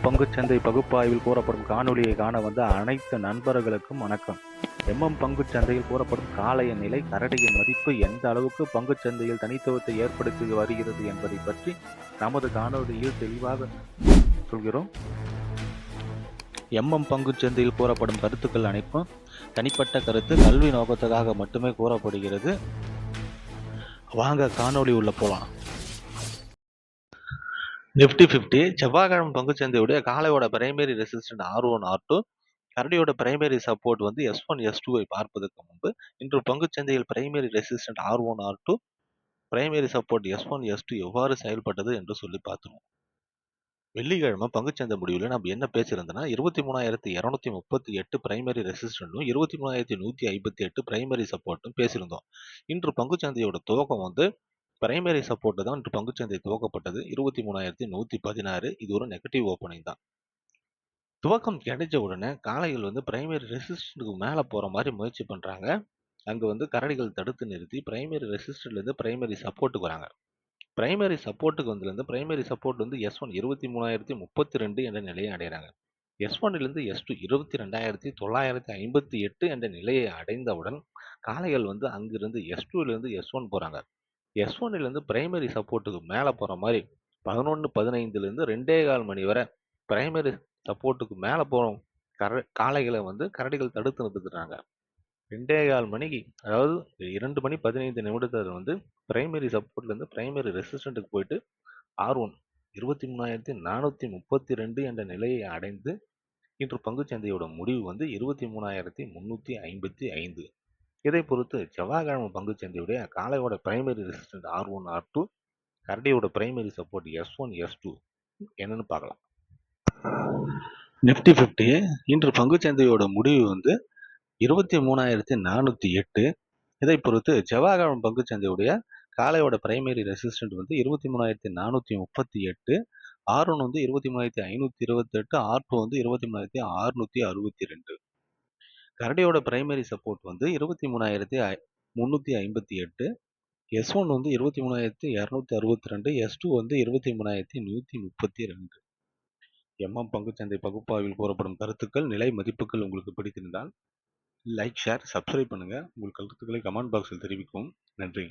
பங்குச்சந்தை பகுப்பாய்வில் கூறப்படும் காணொளியை காண வந்த அனைத்து நண்பர்களுக்கும் வணக்கம். பங்குச்சந்தையில் கூறப்படும் காளைய நிலை, கரடியின் மதிப்பு எந்த அளவுக்கு பங்குச்சந்தையில் தனித்துவத்தை ஏற்படுத்தி வருகிறது என்பதை பற்றி நமது காணொளியில் தெளிவாக சொல்கிறோம். பங்குச்சந்தையில் கூறப்படும் கருத்துக்கள் அனைத்தும் தனிப்பட்ட கருத்து, கல்வி நோக்கத்துக்காக மட்டுமே கூறப்படுகிறது. வாங்க காணொளி உள்ள போலாம். நிஃப்டி 50 செவ்வாய்க்கிழமை பங்குச்சந்தையுடைய காலையோட பிரைமரி ரெசிஸ்டன்ட் R1 R2, கரடியோட பிரைமரி சப்போர்ட் வந்து S1 S2 பார்ப்பதற்கு முன்பு இன்று பங்குச்சந்தையில் primary resistant R1 R2, primary support S1 S2 எவ்வாறு செயல்பட்டது என்று சொல்லி பார்த்துருவோம். வெள்ளிக்கிழமை பங்குச்சந்தை முடிவில் நம்ம என்ன பேசியிருந்தோம்னா 23,238 பிரைமரி ரெசிஸ்டன்ட்டும் 23,158 பிரைமரி சப்போர்ட்டும் பேசியிருந்தோம். இன்று பங்குச்சந்தையோட துவக்கம் வந்து பிரைமரி சப்போர்ட் தான் இன்று பங்குச்சந்தை துவக்கப்பட்டது 23,116. இது ஒரு நெகட்டிவ் ஓப்பனிங் தான். துவக்கம் கிடைச்ச உடனே காளைகள் வந்து பிரைமரி ரெசிஸ்டன்ட்டுக்கு மேலே போகிற மாதிரி முயற்சி பண்ணுறாங்க. அங்கே வந்து கரடிகள் தடுத்து நிறுத்தி பிரைமரி ரெசிஸ்டன்ட்லேருந்து பிரைமரி சப்போர்ட்டுக்கு வராங்க. பிரைமரி சப்போர்ட்டுக்கு வந்ததுலேருந்து பிரைமரி சப்போர்ட் வந்து S1 23,032 என்ற நிலையை அடைகிறாங்க. S1லேருந்து S2 22,958 என்ற நிலையை அடைந்தவுடன் காளைகள் வந்து அங்கிருந்து S2லேருந்து S1 போகிறாங்க. S1லேருந்து பிரைமரி சப்போர்ட்டுக்கு மேலே போகிற மாதிரி 11:15லேருந்து 2:15 மணி வரை பிரைமரி சப்போர்ட்டுக்கு மேலே போகிறோம் காளைகளை வந்து கரடிகள் தடுத்து நிறுத்துறாங்க. 2:15 மணிக்கு, அதாவது 2 மணி 15 நிமிடத்தில் வந்து பிரைமரி சப்போர்ட்லேருந்து பிரைமரி ரெசிஸ்டண்ட்டுக்கு போயிட்டு R1 23,432 என்ற நிலையை அடைந்து இன்று பங்குச்சந்தையோட முடிவு வந்து 23,355. இதை பொறுத்து செவ்வாய்க்கிழமை பங்குச்சந்தையுடைய காளையோட பிரைமரி ரெசிஸ்டன்ட் R1 R2, கரடியோட பிரைமரி சப்போர்ட் S1 S2 என்னன்னு பார்க்கலாம். நிஃப்டி 50 இன்று பங்குச்சந்தையோட முடிவு வந்து 23,408. இதை பொறுத்து செவ்வாய்க்கிழமை பங்குச்சந்தையுடைய காளையோட பிரைமரி ரெசிஸ்டன்ட் வந்து 23,438, R1 வந்து 23,528, R2 வந்து 23,662. கரடியோட பிரைமரி சப்போர்ட் வந்து 23,358, S1 வந்து 23,262, S2 வந்து 23,132. பங்குச்சந்தை பகுப்பாய்வில் கூறப்படும் கருத்துக்கள், நிலை மதிப்புகள் உங்களுக்கு பிடித்திருந்தால் லைக், ஷேர், சப்ஸ்கிரைப் பண்ணுங்க. உங்கள் கருத்துக்களை கமெண்ட் பாக்ஸில் தெரிவிக்கவும். நன்றி.